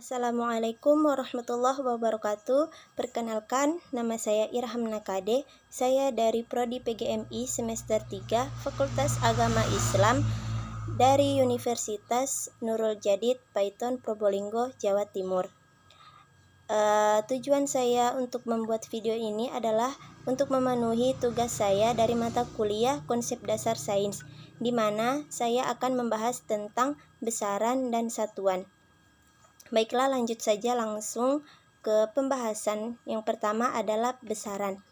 Assalamualaikum warahmatullahi wabarakatuh. Perkenalkan, nama saya Irham Nakade. Saya dari Prodi PGMI semester 3, Fakultas Agama Islam dari Universitas Nurul Jadid, Paiton, Probolinggo, Jawa Timur. Tujuan saya untuk membuat video ini adalah untuk memenuhi tugas saya dari mata kuliah Konsep Dasar Sains, di mana saya akan membahas tentang besaran dan satuan. Baiklah, lanjut saja langsung ke pembahasan. Yang pertama adalah besaran,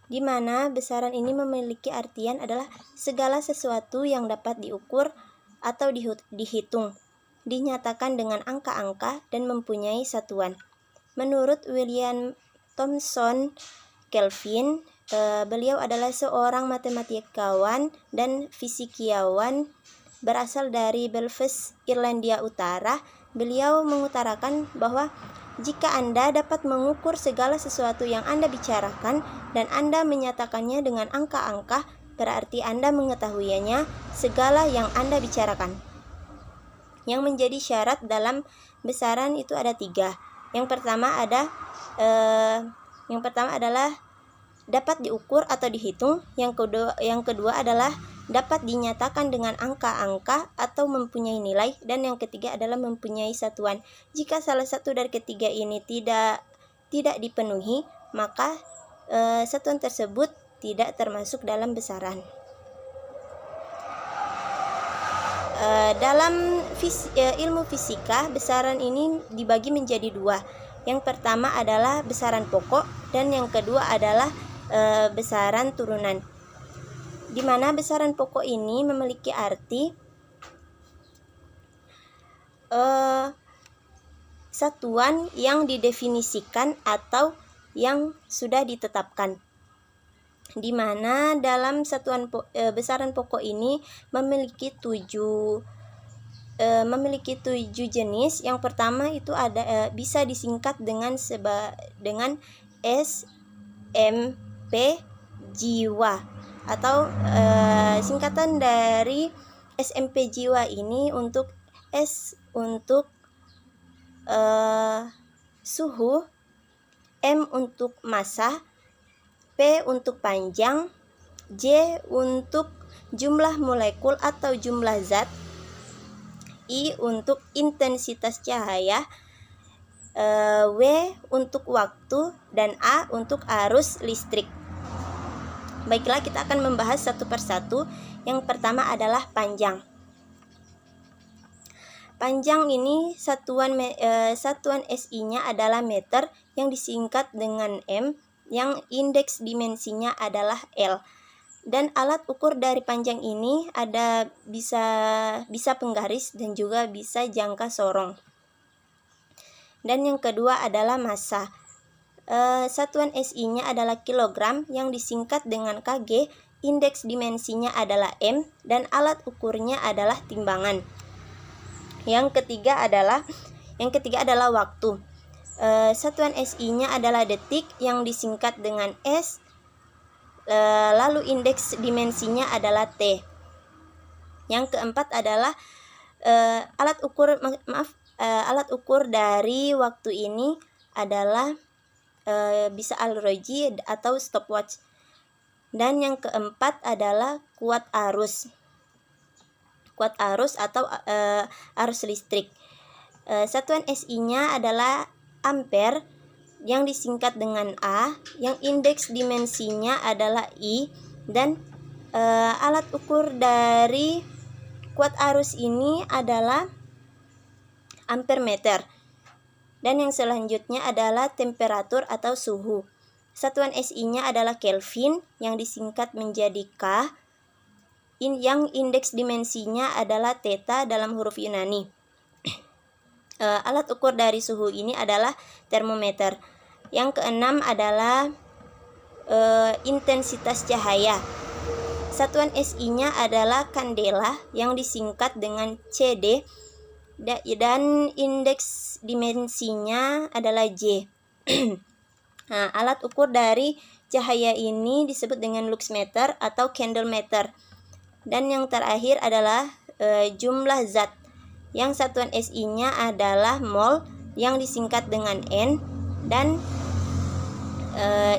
di mana besaran ini memiliki artian adalah segala sesuatu yang dapat diukur atau dihitung, dinyatakan dengan angka-angka dan mempunyai satuan. Menurut William Thomson Kelvin, beliau adalah seorang matematikawan dan fisikiawan berasal dari Belfast, Irlandia Utara. Beliau mengutarakan bahwa jika Anda dapat mengukur segala sesuatu yang Anda bicarakan dan Anda menyatakannya dengan angka-angka, berarti Anda mengetahuinya segala yang Anda bicarakan. Yang menjadi syarat dalam besaran itu ada 3. Yang pertama adalah dapat diukur atau dihitung. Yang kedua adalah dapat dinyatakan dengan angka-angka atau mempunyai nilai, dan yang ketiga adalah mempunyai satuan. Jika salah satu dari ketiga ini tidak dipenuhi, maka satuan tersebut tidak termasuk dalam besaran. Dalam ilmu fisika, besaran ini dibagi menjadi 2. Yang pertama adalah besaran pokok dan yang kedua adalah besaran turunan, di mana besaran pokok ini memiliki arti satuan yang didefinisikan atau yang sudah ditetapkan, di mana dalam satuan besaran pokok ini memiliki 7 jenis. Yang pertama itu ada bisa disingkat dengan SMP jiwa, atau singkatan dari SMP jiwa ini untuk S untuk suhu, M untuk massa, P untuk panjang, J untuk jumlah molekul atau jumlah zat, I untuk intensitas cahaya, W untuk waktu, dan A untuk arus listrik. Baiklah, kita akan membahas satu persatu. Yang pertama adalah panjang. Panjang ini satuan SI-nya adalah meter yang disingkat dengan M, yang indeks dimensinya adalah L. Dan alat ukur dari panjang ini ada bisa penggaris dan juga bisa jangka sorong. Dan yang kedua adalah massa. Satuan SI-nya adalah kilogram yang disingkat dengan kg, indeks dimensinya adalah M, dan alat ukurnya adalah timbangan. Yang ketiga adalah waktu. Satuan SI-nya adalah detik yang disingkat dengan S, lalu indeks dimensinya adalah T. Yang keempat adalah alat ukur dari waktu ini adalah bisa alroji atau stopwatch. Dan yang keempat adalah kuat arus atau arus listrik. Satuan SI-nya adalah ampere yang disingkat dengan A, yang indeks dimensinya adalah I, dan alat ukur dari kuat arus ini adalah ampermeter. Dan yang selanjutnya adalah temperatur atau suhu. Satuan SI-nya adalah Kelvin yang disingkat menjadi K, yang indeks dimensinya adalah theta dalam huruf Yunani. Alat ukur dari suhu ini adalah termometer. Yang keenam adalah intensitas cahaya. Satuan SI-nya adalah kandela yang disingkat dengan CD, dan indeks dimensinya adalah J. Nah, alat ukur dari cahaya ini disebut dengan luxmeter atau candlemeter. Dan yang terakhir adalah jumlah zat, yang satuan SI-nya adalah mol, yang disingkat dengan N, dan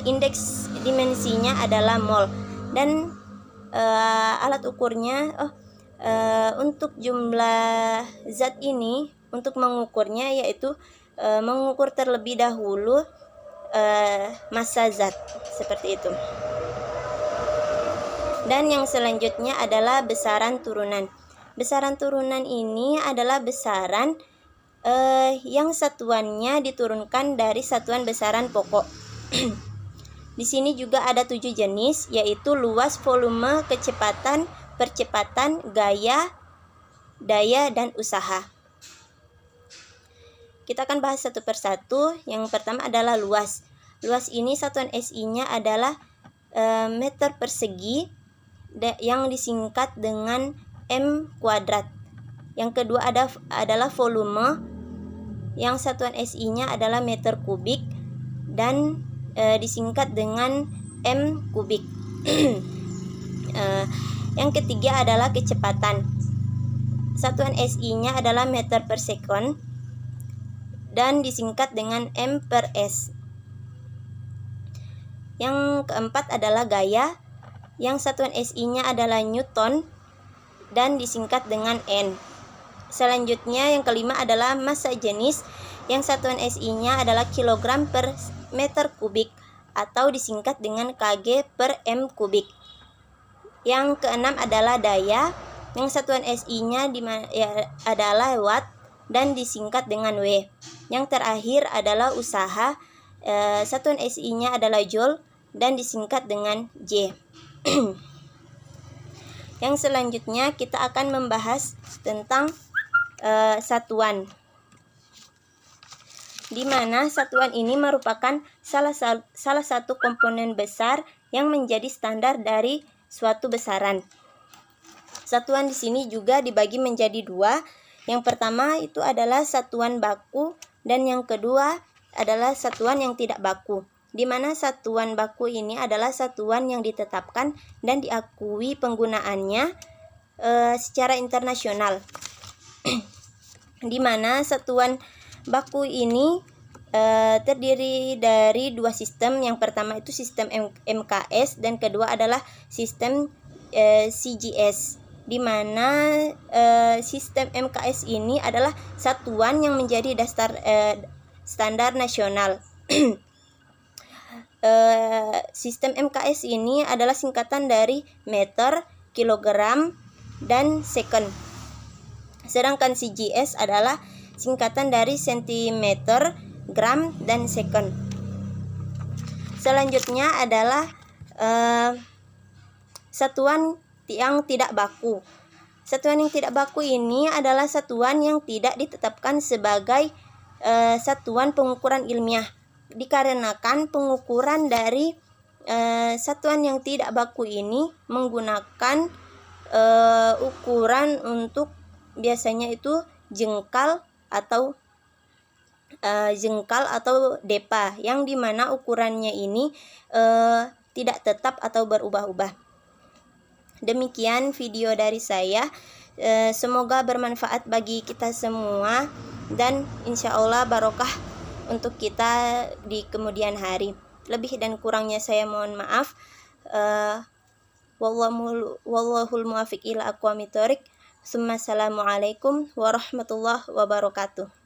indeks dimensinya adalah mol, dan alat ukurnya untuk jumlah zat ini, untuk mengukurnya yaitu mengukur terlebih dahulu massa zat, seperti itu. Dan yang selanjutnya adalah besaran turunan. Besaran turunan ini adalah besaran yang satuannya diturunkan dari satuan besaran pokok. Di sini juga ada 7 jenis, yaitu luas, volume, kecepatan, percepatan, gaya, daya, dan usaha. Kita akan bahas satu persatu. Yang pertama adalah luas. Luas ini satuan SI-nya adalah meter persegi yang disingkat dengan M kuadrat. Yang kedua adalah volume, yang satuan SI-nya adalah meter kubik dan disingkat dengan M kubik. Yang ketiga adalah kecepatan. Satuan SI-nya adalah meter per second dan disingkat dengan M per S. Yang keempat adalah gaya, yang satuan SI-nya adalah Newton dan disingkat dengan N. Selanjutnya yang kelima adalah massa jenis, yang satuan SI-nya adalah kilogram per meter kubik atau disingkat dengan kg per m kubik. Yang keenam adalah daya, yang satuan SI-nya adalah watt dan disingkat dengan W. Yang terakhir adalah usaha, satuan SI-nya adalah joule dan disingkat dengan J. Yang selanjutnya kita akan membahas tentang satuan, di mana satuan ini merupakan salah satu komponen besar yang menjadi standar dari suatu besaran. Satuan di sini juga dibagi menjadi dua. Yang pertama itu adalah satuan baku dan yang kedua adalah satuan yang tidak baku. Di mana satuan baku ini adalah satuan yang ditetapkan dan diakui penggunaannya secara internasional. Di mana satuan baku ini terdiri dari dua sistem. Yang pertama itu sistem MKS dan kedua adalah sistem CGS. Di mana sistem MKS ini adalah satuan yang menjadi dasar standar nasional. Sistem MKS ini adalah singkatan dari meter, kilogram, dan second. Sedangkan CGS adalah singkatan dari sentimeter, gram, dan second. Selanjutnya adalah satuan yang tidak baku. Satuan yang tidak baku ini adalah satuan yang tidak ditetapkan sebagai satuan pengukuran ilmiah, dikarenakan pengukuran dari satuan yang tidak baku ini menggunakan ukuran untuk biasanya itu jengkal atau depa, yang dimana ukurannya ini tidak tetap atau berubah-ubah. Demikian video dari saya. Semoga bermanfaat bagi kita semua dan insya Allah barokah untuk kita di kemudian hari. Lebih dan kurangnya saya mohon maaf. Wallahul muwaffiq ila aqwamit thoriq. Assalamualaikum warahmatullahi wabarakatuh.